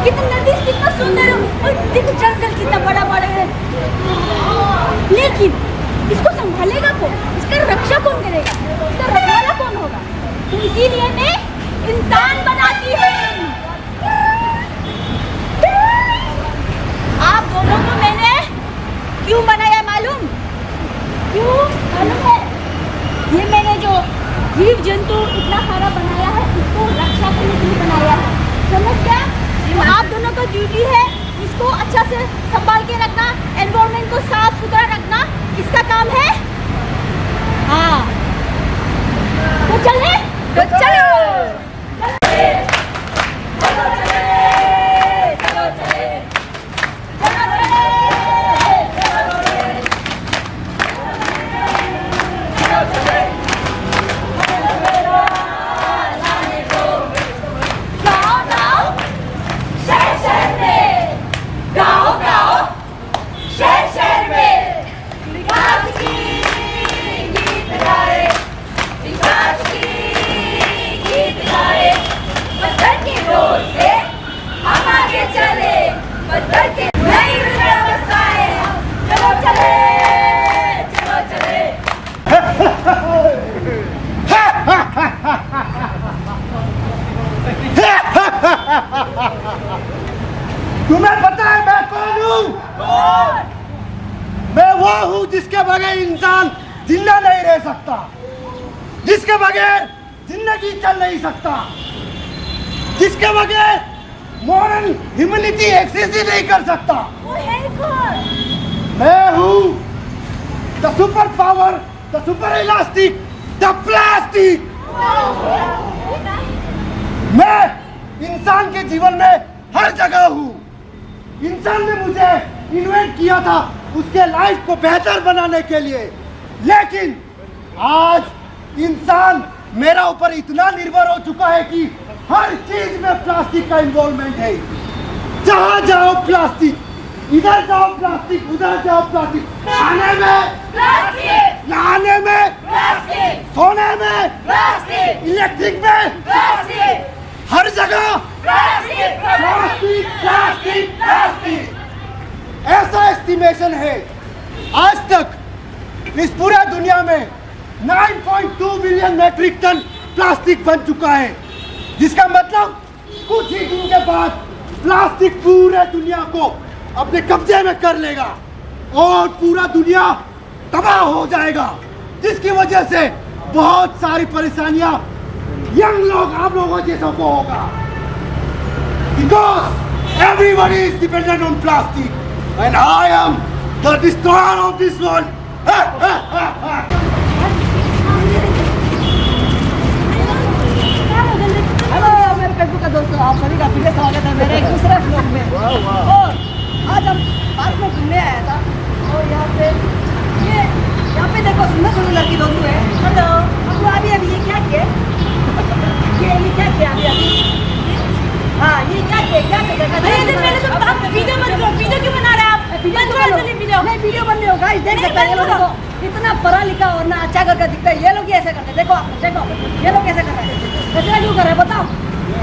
कितना नदी कितना सुंदर है और देखो जंगल कितना बड़ा बड़ा है, लेकिन इसको संभालेगा कौन, इसका रक्षा कौन करेगा, इसका रखवाला कौन होगा। तो इसीलिए मैं इंसान बनाती हूँ। आप दोनों को मैंने क्यों बनाया मालूम, क्यों मालूम है? ये मैंने जो जीव जंतु इतना सारा बनाया है इसको रक्षा करने के लिए बनाया है, समझ गया? आप दोनों का ड्यूटी है इसको अच्छा से संभाल के रखना, एनवायरनमेंट को साफ सुथरा रखना, इसका काम है। हाँ तो चले, तो चलो तुम्हें पता है मैं कौन हूँ? मैं वो हूँ जिसके बगैर इंसान जिंदा नहीं रह सकता, जिसके बगैर जिंदगी चल नहीं सकता, जिसके बगैर मॉडर्न ह्यूमैनिटी एक्सिस्ट ही नहीं कर सकता। वो है कौन? मैं हूँ the super power, the super elastic, the plastic. मैं इंसान के जीवन में हर जगह हूँ। इंसान ने मुझे इन्वेंट किया था उसके लाइफ को बेहतर बनाने के लिए, लेकिन आज इंसान मेरा ऊपर इतना निर्भर हो चुका है कि हर चीज में प्लास्टिक का इन्वॉल्वमेंट है। जहाँ जाओ प्लास्टिक, इधर जाओ प्लास्टिक, उधर जाओ प्लास्टिक, खाने में प्लास्टिक, नहाने में प्लास्टिक, सोने में प्लास्टिक, इलेक्ट्रिक में प्लास्टिक, हर जगह प्लास्टिक, प्लास्टिक प्लास्टिक प्लास्टिक। ऐसा एस्टिमेशन है आज तक इस पूरे दुनिया में 9.2 बिलियन मैट्रिक टन प्लास्टिक बन चुका है, जिसका मतलब कुछ ही दिन के बाद प्लास्टिक पूरे दुनिया को अपने कब्जे में कर लेगा और पूरा दुनिया तबाह हो जाएगा, जिसकी वजह से बहुत सारी परेशानियां यंग लोग आप लोगों जैसों को होगा। Because everybody is dependent on plastic and I am the destroyer of this world. Hello मेरे फेसबुक का दोस्तों, आप सभी का फिर से स्वागत है मेरे एक दूसरे ब्लॉग में। और आज हम पार्क में घूमने आया था और यहाँ पे देखो सुंदर सुंदर लड़की दोनों है। हेलो हम लोग अभी ये क्या किए, ये क्या किया अभी? हाँ ये क्या किया, क्या किया? पहले तो आप वीडियो मत करो, वीडियो क्यों बना रहे हैं आप? बंद करो जल्दी वीडियो। नहीं वीडियो बंद नहीं होगा, देख सकते हैं ये लोग को इतना पढ़ा लिखा और ना अच्छा करके दिखता है, ये लोग ऐसा करते हैं। देखो आप देखो ये लोग कैसे कर रहे हैं, कचरा क्यों कर रहे हैं बताओ?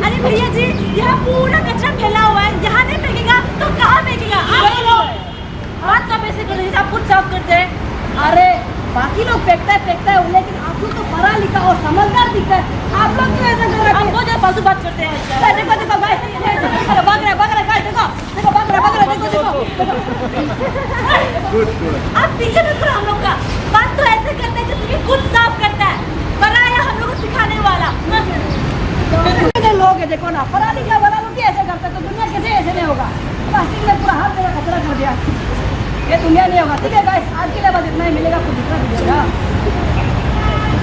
अरे भैया जी यहाँ पूरा कचरा फैला हुआ है, यहाँ नहीं फेंकेगा तो कहाँ फेंकेगा? आप लोग हाथ का पैसे करो, आप खुद साफ करते हैं। अरे बाकी लोग फेंकता है लेकिन आप लोग तो पढ़ा लिखा और समझदार दिखता है, आप लोग क्यों ऐसा कर रहे हैं? आपको जो फालतू बात करते हैं। देखो देखो गाइस, भाग रहा गाइस, देखो देखो भाग रहा देखो आप पीछे मत करो हम लोग का। बात तो ऐसे करते हैं जैसे कि खुद साफ करता है, पराया हम लोग को सिखाने वाला लोग है। देखो ना पढ़ा लिखा वाला लोग ऐसे करते तो दुनिया कैसे ऐसे नहीं होगा? प्लास्टिक में पूरा हर जगह कचरा कर दिया, ये दुनिया नहीं होगा। ठीक है गाइस, आज के लिए बस इतना ही, मिलेगा कुछ दूसरा वीडियो।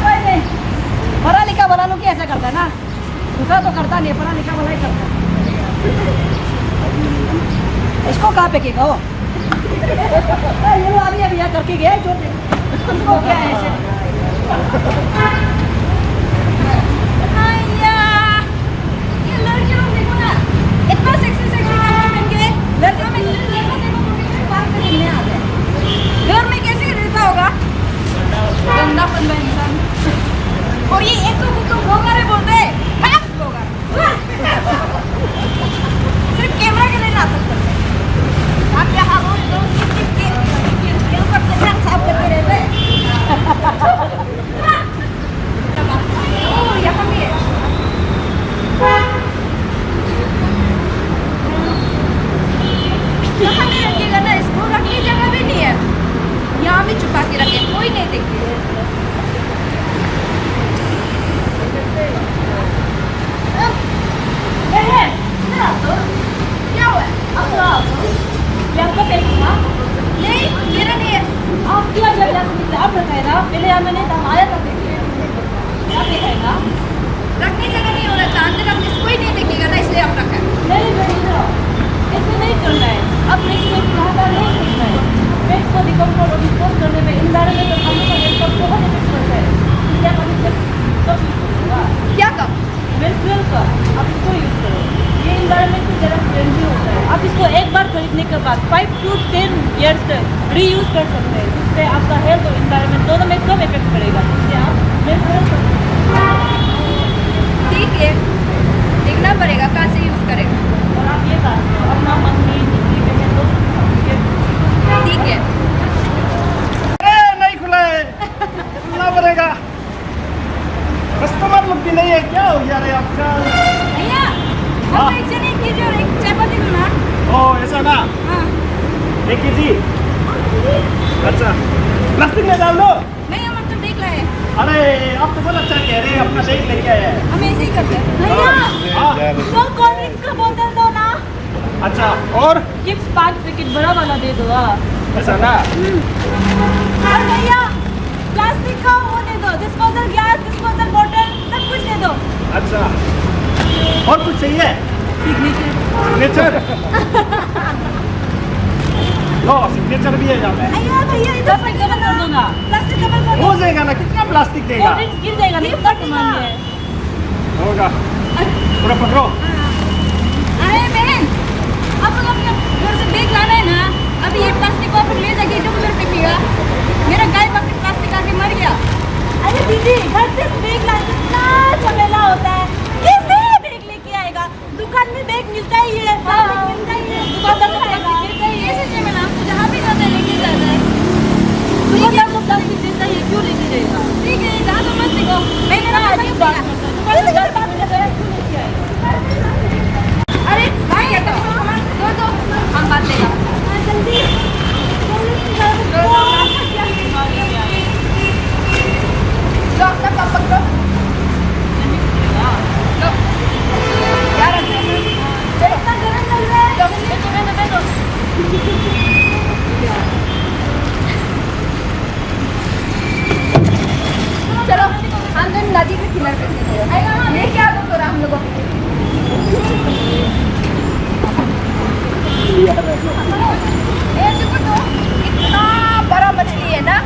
कोई नहीं, पढ़ा लिखा वाला लोग ऐसा करता है ना, दूसरा तो करता नहीं, पढ़ा लिखा वाला ही करता है। इसको कहाँ फेंकेगा वो? ये लोग अभी यहाँ करके गए जो इसको क्या है ऐसे? ये लड़के लोग देखो ना, इतना सेक्सी कपड़े पहन के लड़कियों में घर में कैसे रहता होगा गंदा बंदा इंसान। और ये एक तो ब्लॉगर है बोलते हैं, ब्लॉगर सिर्फ कैमरा आप रखा है ना, पहले यहाँ मैंने आया था देखिए, आप देखा है ना, रखने जगह नहीं हो रहा था, अंदर रखने से कोई नहीं देखेगा ना, इसलिए आप रखा है। नहीं नहीं इसमें नहीं करना है, अब नेक्स्ट में कहाँ नहीं करना है, पेट को डिकम्पोज और डिस्पोज करने में इन्वायरमेंट और खाने का वेलकम बहुत इफेक्ट करता है, क्या पानी कब यूज करूँगा, क्या कब? मेंस्ट्रुअल का आप इसको यूज़ करो, ये इन्वायरमेंट को जरा फ्रेंडली होता है, आप इसको एक बार खरीदने के बाद 5 to 10 years तक रीयूज कर सकते हैं, जिससे आपका हेल्थ और इन्वायरमेंट दोनों में कम इफेक्ट पड़ेगा, जिससे आप मेंस्ट्रुअल ठीक है, देखना पड़ेगा कहाँ से यूज़ करेगा। और आप ये बात करो अपना मम्मी दीदी बहन दोस्त ठीक है। नहीं खुला है, खुलना पड़ेगा। कस्टमर लोग भी नहीं है, क्या हो गया रे आपका? भैया, हाँ। आप एक से एक कीजिए और एक चपाती दो ना। ओ ऐसा ना, हाँ। 1 केजी। अच्छा, प्लास्टिक में डाल दो। नहीं, हम तो देख रहे हैं, अरे आप तो बहुत अच्छा कह रहे हैं, अपना देख लेके आए हैं। हम ऐसे ही करते हैं। भैया हाँ, दो कोल्ड ड्रिंक्स का बोतल दो ना, अच्छा और चिप्स 5 पैकेट बड़ा वाला दे दो। ऐसा ना, और भैया प्लास्टिक का वो दे दो, डिस्पोजल गैस, डिस्पोजल बोतल, सब कुछ दे दो। अच्छा और कुछ चाहिए? सिग्नेचर लो, सिग्नेचर भी है यहाँ पे। भैया भैया इधर प्लास्टिक कवर कर दो ना, प्लास्टिक कवर कर हो जाएगा ना, कितना प्लास्टिक देगा? कोल्ड ड्रिंक्स गिर जाएगा नहीं, इतना सामान है। होगा, पूरा पकड़ो। अरे बहन, आप लोग अपने घर से बैग लाना है ना, अभी ये प्लास्टिक को आप ले जाके इधर उधर फेंकिएगा। मेरा गाय बकरी प्लास्टिक आके मर गया। अरे दीदी घर से बैग लाने में इतना झमेला होता है, कैसे बैग लेके आएगा? दुकान में बैग मिलता ही है, प्लास्टिक मिलता ही है, दुकानदार को प्लास्टिक देता ही है। कैसे झमेला? आपको जहाँ भी जाता है लेके जाता है। दुकानदार को प्लास्टिक देता ही है, क्यों लेके जाएगा? ठीक है, जहाँ तो मत देखो। मैं मेरा हाँ, पैसा ठीक क्यों बात दिया? करता है, दुकानदार से बात करता है, क्यों लेके आएगा? अरे भाई, ये तो सामान दो, हम बात लेगा। जल्दी लो, अपना कप पकड़ो। लो, क्या रख रहे हो? इतना गरम लग रहा है, बैठो। चलो, हम दोनों नदी के किनारे पे चलते हैं। ये क्या दो तो हम लोगों को? ये देखो तो, इतना बड़ा मछली है ना।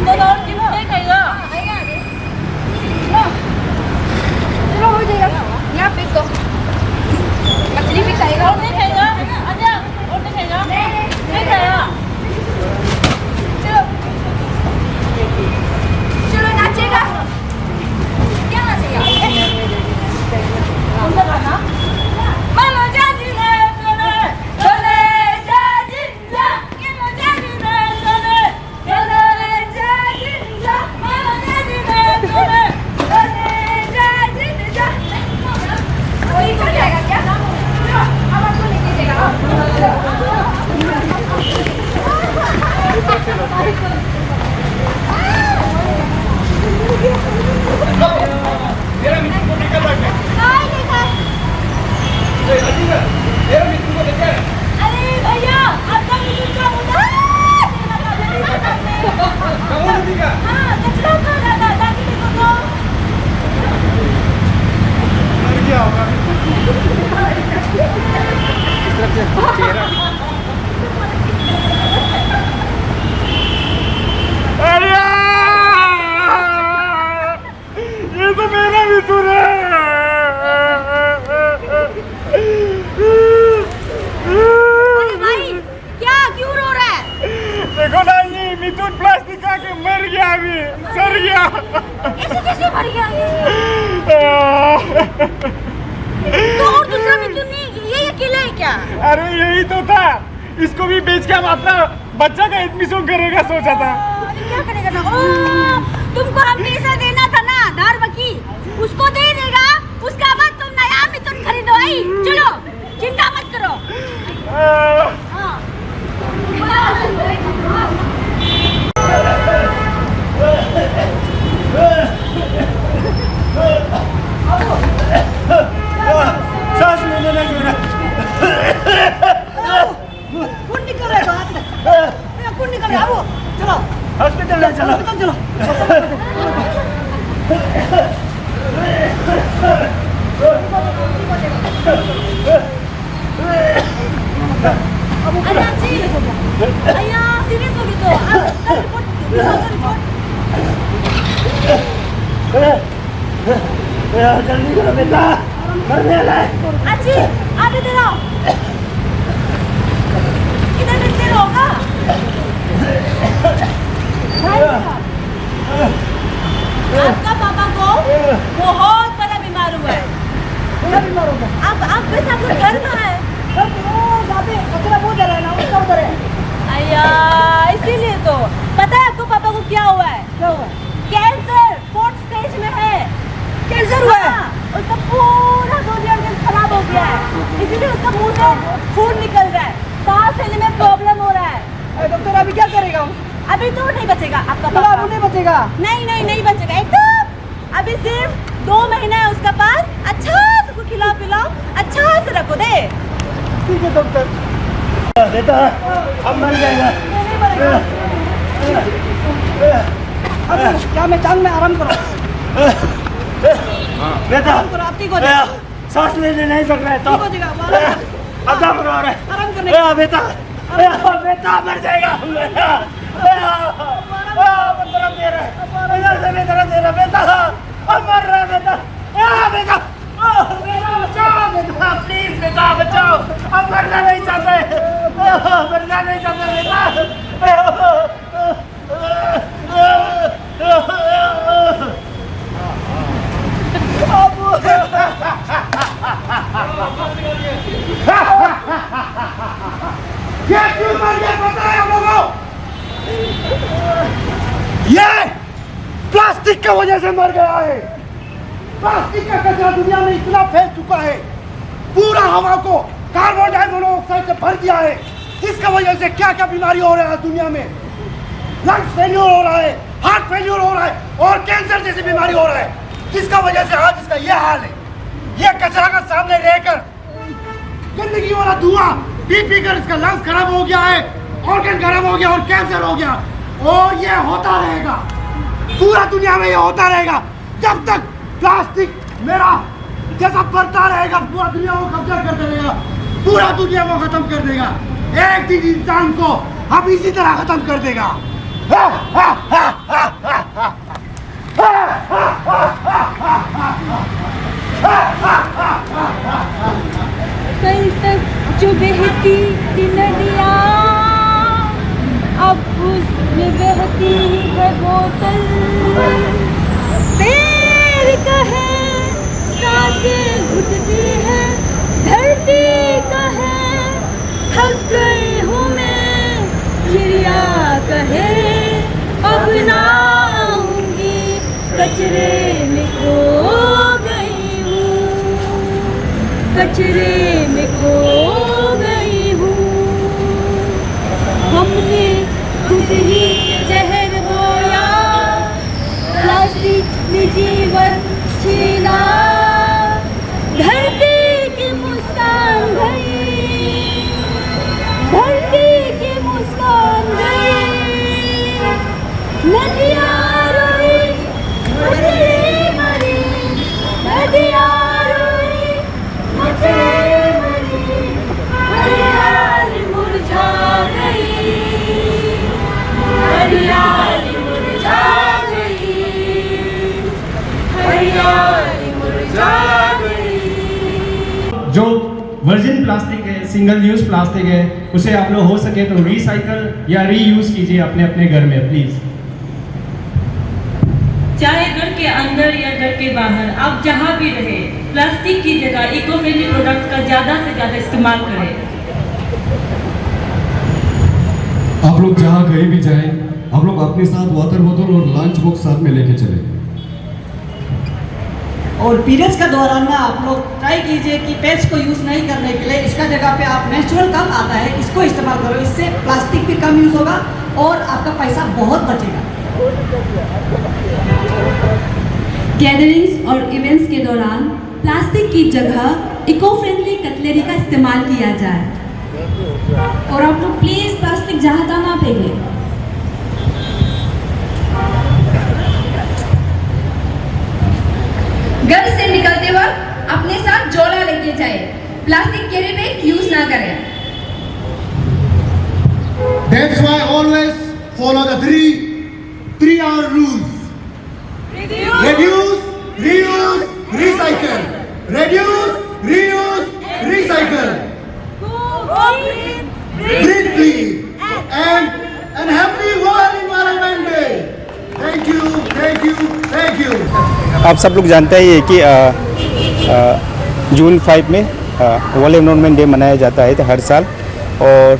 दोनों और कितने खाएगा? लो, चलो हो जाएगा। यहाँ पे तो मछली भी खाएगा। और नहीं खाएगा? आजा, और नहीं खाएगा? नहीं खाएगा? चलो, चलो नाचेगा। क्या नाचेगा? कौन सा गाना? मानो जाजी ने चले, चले जाजी जा, मानो जाजी ने चले, चले जाजी जा, मानो जाजी ने चले, चले जाजी जा। कोई तो जाएगा क्या? चलो, अब आपको लेके जाएगा। मेरा मित्र को लेकर बैठे। मेरा मित्र को लेकर। अरे भैया, आपका मीटिंग क्या होता है? कौन दिखा? हाँ, कचरा उठा रहा था, जाके देखो तो। मर गया होगा। इस तरफ से चेहरा। अरे ये तो मेरा मित्र है। अरे भाई, क्या क्यों रो रहा है? देखो ना, ये मिथुन प्लास्टिक खा के मर गया, अभी सड़ गया। ऐसे कैसे मर गया? तो और दूसरा मिथुन नहीं, ये अकेला है क्या? अरे यही तो था, इसको भी बेच के हम अपना बच्चा का एडमिशन करेगा सोचा था। अरे क्या करेगा ना? ओ, तुमको हम पैसा देना था ना, धार बाकी उसको दे देगा, उसका बाद तुम नया मिथुन खरीदो। आई चलो, चिंता मत करो। हाँ। सांस लेने लगे। खून निकल रहा है बाहर से। जल्दी करो बेटा, मरने वाला है। अच्छी आगे दे रहा इधर कितने होगा आपका पापा को बहुत बड़ा बीमार हुआ है। क्या बीमार होगा? आप वैसे आपका घर कहाँ है? यहाँ पे कचरा बहुत है ना, उसका उधर है। अय्या इसीलिए तो पता है आपको पापा को क्या हुआ है? क्या हुआ? कैंसर 4th स्टेज में है। कैंसर हुआ है? हाँ, उसका पूरा बॉडी ऑर्गन खराब हो गया है, इसीलिए उसका मुंह से खून निकल रहा है, सांस लेने में प्रॉब्लम हो रहा है। अरे डॉक्टर अभी क्या करेगा? अभी तो नहीं बचेगा आपका थोड़ा पापा। अभी नहीं बचेगा। नहीं बचेगा एकदम। अभी सिर्फ 2 महीना है उसका पास। अच्छा से उसको खिलाओ पिलाओ, अच्छा से रखो दे। ठीक है डॉक्टर। बेटा अब मर जाएगा। नहीं मरेगा। अब क्या मैं टांग में आराम करो? बेटा आराम करो, आप ठीक हो जाएगा। सांस लेने नहीं सक रहा है तो ठीक हो जाएगा, वो आराम करो। अब दम रहा है। आराम करने बेटा बेटा मर जाएगा। तरफ दे रहा है, इधर से भी तरफ दे रहा है। बेटा अब मर रहा है बेटा। बेटा बचाओ बेटा, प्लीज बेटा बचाओ। अब मरना नहीं चाहते, मरना नहीं चाहते बेटा। ये क्यों मर गया पता है आप लोगों? ये प्लास्टिक की वजह से मर गया है। प्लास्टिक का कचरा दुनिया में इतना फैल चुका है, पूरा हवा को कार्बन डाइऑक्साइड से भर दिया है, जिसका वजह से क्या क्या बीमारी हो रहा है दुनिया में। लंग्स फेल्यूर हो रहा है, हार्ट फेल्यूर हो रहा है और कैंसर जैसी बीमारी हो रहा है, जिसका वजह से आज इसका ये हाल है। ये कचरा का सामने रहकर गंदगी वाला धुआं पी कर इसका लंग्स खराब हो गया है, ऑर्गन खराब हो गया और कैंसर हो गया। और ये होता रहेगा, पूरा दुनिया में ये होता रहेगा जब तक प्लास्टिक मेरा जैसा बढ़ता रहेगा। पूरा दुनिया को कब्जा करते रहेगा, पूरा दुनिया को खत्म कर देगा। एक दिन इंसान को अब इसी तरह खत्म कर देगा। कल तक जो बहती थी नदियाँ, अब उसमें बहती है बोतल। पेड़ का है सांसें घुटती है, धरती का है थक गई हूँ मैं, चिड़िया कहे अब ना आऊंगी, कचरे में खो गई हूँ, कचरे में खो गई हूँ। हमने खुद ही जहर बोया, प्लास्टिक ने जीवन छीना, धरती की मुस्कान गई, धरती की मुस्कान गई। नदियाँ रोई, मछली मरी, नदियाँ रोई, मछली मरी, हरियाली मुरझा गई, हरियाली मुरझा गई, हरियाली मुरझा गई। जो वर्जिन प्लास्टिक है, सिंगल यूज प्लास्टिक है, उसे आप लोग हो सके तो रिसाइकल या रीयूज कीजिए अपने अपने घर में प्लीज। चाहे घर के अंदर या घर के बाहर, आप जहाँ भी रहे, प्लास्टिक की जगह इको फ्रेंडली प्रोडक्ट्स का ज़्यादा से ज़्यादा इस्तेमाल करें। आप लोग जहाँ कहीं भी जाएं, आप लोग अपने साथ वाटर बोतल और लंच बॉक्स साथ में लेके चलें। और पीरियड्स के दौरान ना आप लोग ट्राई कीजिए कि पैड्स को यूज़ नहीं करने के लिए इसका जगह पे आप नेचुरल कप आता है, इसको इस्तेमाल करो। इससे प्लास्टिक भी कम यूज़ होगा और आपका पैसा बहुत बचेगा। गैदरिंग्स और इवेंट्स के दौरान प्लास्टिक की जगह इको फ्रेंडली कटलरी का इस्तेमाल किया जाए और आप लोग प्लीज प्लास्टिक जहाँ तहाँ ना फेंकें। घर से निकलते वक्त अपने साथ झोला लेके जाए, प्लास्टिक कैरी बैग यूज ना करें। That's why always follow the three R rules. Reduce, reuse, recycle. Reduce, reuse, recycle. Breathe clean. And happy World Environment Day. Thank you, thank you, thank you. आप सब लोग जानते हैं कि जून 5 में world environment day मनाया जाता है हर साल, और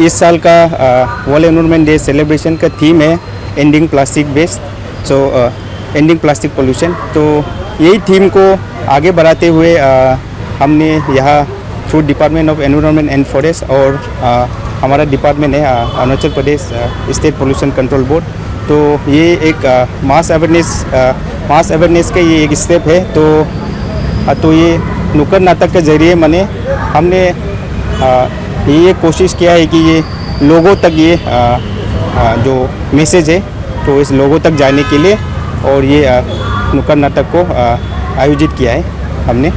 इस साल का वर्ल्ड एनवायरनमेंट डे सेलिब्रेशन का थीम है ending plastic waste, so ending plastic pollution. तो यही थीम को आगे बढ़ाते हुए हमने यहाँ through department of environment and forest और हमारा डिपार्टमेंट है Arunachal Pradesh state pollution control board, तो ये एक मास अवेयरनेस का ये एक स्टेप है। तो ये नुक्कड़ नाटक के ज़रिए हमने ये कोशिश किया है कि ये लोगों तक ये जो मैसेज है तो इस लोगों तक जाने के लिए, और ये नुक्कड़ नाटक को आयोजित किया है हमने।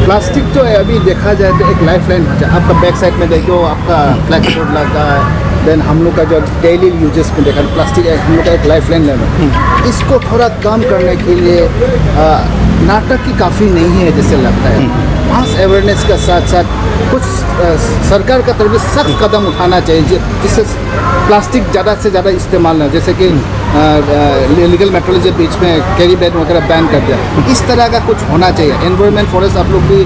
प्लास्टिक जो है अभी देखा जाए तो एक लाइफ लाइन है। आपका बैक साइड में देखो, आपका फ्लैक्स बोर्ड लगा है, देन हम लोग का जो डेली यूजेस में देखा प्लास्टिक हम लोग का एक लाइफ लाइन है। इसको थोड़ा कम करने के लिए नाटक की काफ़ी नहीं है जैसे लगता है। मास अवेयरनेस के साथ साथ कुछ सरकार का तरफ से सख्त कदम उठाना चाहिए जिससे प्लास्टिक ज़्यादा से ज़्यादा इस्तेमाल ना, जैसे कि लीगल मेट्रोलॉजी बीच में कैरी बैग वगैरह बैन कर दिया। इस तरह का कुछ होना चाहिए। एनवायरनमेंट फॉरेस्ट आप लोग भी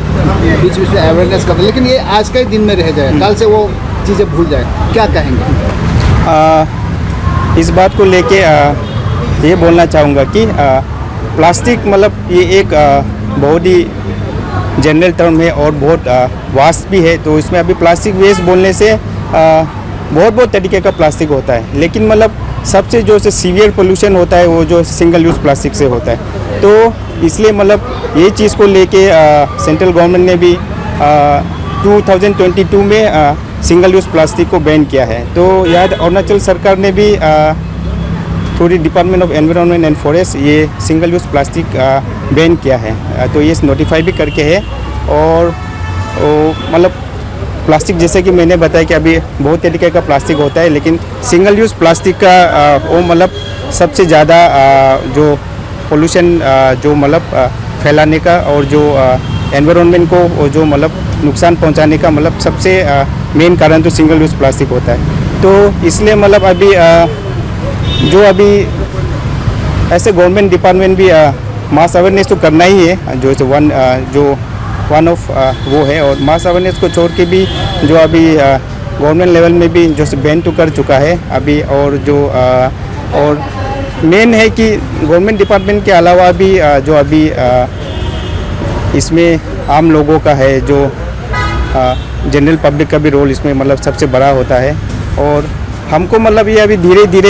बीच बीच में अवेयरनेस करते हैं, लेकिन ये आज का ही दिन में रह जाए, कल से वो चीज़ें भूल जाए। क्या कहेंगे इस बात को लेके? ये बोलना चाहूँगा कि प्लास्टिक ये एक बहुत ही जनरल टर्म है और बहुत वास्ट भी है। तो इसमें अभी प्लास्टिक वेस्ट बोलने से बहुत तरीके का प्लास्टिक होता है, लेकिन सबसे जो सीवियर पोल्यूशन होता है वो जो सिंगल यूज़ प्लास्टिक से होता है। तो इसलिए ये चीज़ को लेके सेंट्रल गवर्नमेंट ने भी 2022 में सिंगल यूज़ प्लास्टिक को बैन किया है। तो यहाँ अरुणाचल सरकार ने भी through department of environment and forest ये सिंगल यूज़ प्लास्टिक बैन किया है। तो ये नोटिफाई भी करके है, और प्लास्टिक जैसे कि मैंने बताया कि अभी बहुत तरीके का प्लास्टिक होता है, लेकिन सिंगल यूज़ प्लास्टिक का वो सबसे ज़्यादा जो पोल्यूशन जो फैलाने का और जो एनवायरनमेंट को जो नुकसान पहुंचाने का सबसे मेन कारण तो सिंगल यूज़ प्लास्टिक होता है। तो इसलिए जो अभी ऐसे गवर्नमेंट डिपार्टमेंट भी मास अवेयरनेस तो करना ही है, जो वन ऑफ वो है, और मास अवेयरनेस को छोड़ के भी जो अभी गवर्नमेंट लेवल में भी जो बैन तो कर चुका है अभी, और मेन है कि गवर्नमेंट डिपार्टमेंट के अलावा भी जो अभी इसमें आम लोगों का है, जो जनरल पब्लिक का भी रोल इसमें सबसे बड़ा होता है। और हमको ये अभी धीरे धीरे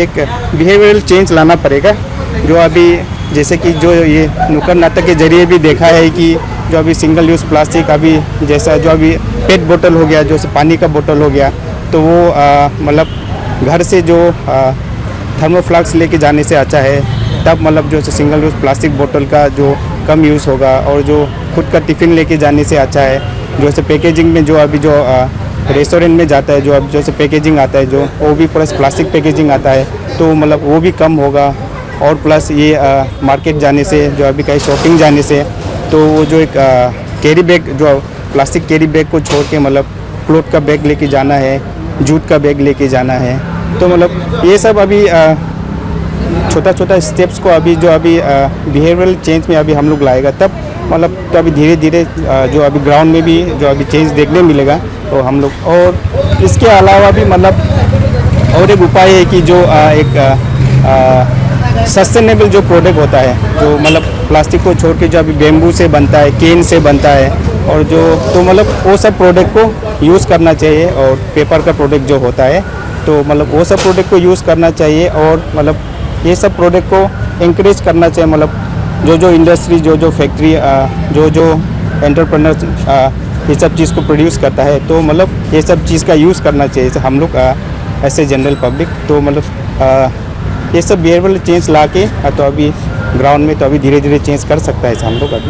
एक बिहेवियरल चेंज लाना पड़ेगा, जो अभी जैसे कि जो ये नुक्कड़ नाटक के जरिए भी देखा है कि जो अभी सिंगल यूज़ प्लास्टिक अभी जैसा जो अभी पेट बोतल हो गया, जो पानी का बोतल हो गया, तो वो घर से जो थर्मोफ्लास्क लेके जाने से अच्छा है तब जो सिंगल यूज़ प्लास्टिक बोतल का जो कम यूज़ होगा, और जो खुद का टिफ़िन लेके जाने से अच्छा है जो पैकेजिंग में जो अभी जो रेस्टोरेंट में जाता है, जो अब जो पैकेजिंग आता है जो वो भी प्लस प्लास्टिक पैकेजिंग आता है, तो वो भी कम होगा। और प्लस ये मार्केट जाने से, जो अभी कहीं शॉपिंग जाने से, तो वो जो एक कैरी बैग, जो प्लास्टिक कैरी बैग को छोड़ के क्लोथ का बैग लेके जाना है, जूट का बैग लेके जाना है। तो ये सब अभी छोटा स्टेप्स को अभी जो अभी बिहेवियरल चेंज में अभी हम लोग लाएगा, तब तो अभी धीरे धीरे जो अभी ग्राउंड में भी जो अभी चेंज देखने मिलेगा तो हम लोग। और इसके अलावा भी और एक उपाय है कि जो एक सस्टेनेबल जो प्रोडक्ट होता है, जो प्लास्टिक को छोड़ के जो अभी बेम्बू से बनता है, केन से बनता है, और जो तो वो सब प्रोडक्ट को यूज़ करना चाहिए। और पेपर का प्रोडक्ट जो होता है, तो वो सब प्रोडक्ट को यूज़ करना चाहिए। और ये सब प्रोडक्ट को इंकरेज करना चाहिए। जो इंडस्ट्री, जो फैक्ट्री, जो एंटरप्रेन्योर्स ये सब चीज़ को प्रोड्यूस करता है, तो ये सब चीज़ का यूज़ करना चाहिए हम लोग ऐसे जनरल पब्लिक। तो ये सब बिहेवियरल चेंज ला के तो अभी ग्राउंड में तो अभी धीरे धीरे चेंज कर सकता है हम लोग अभी।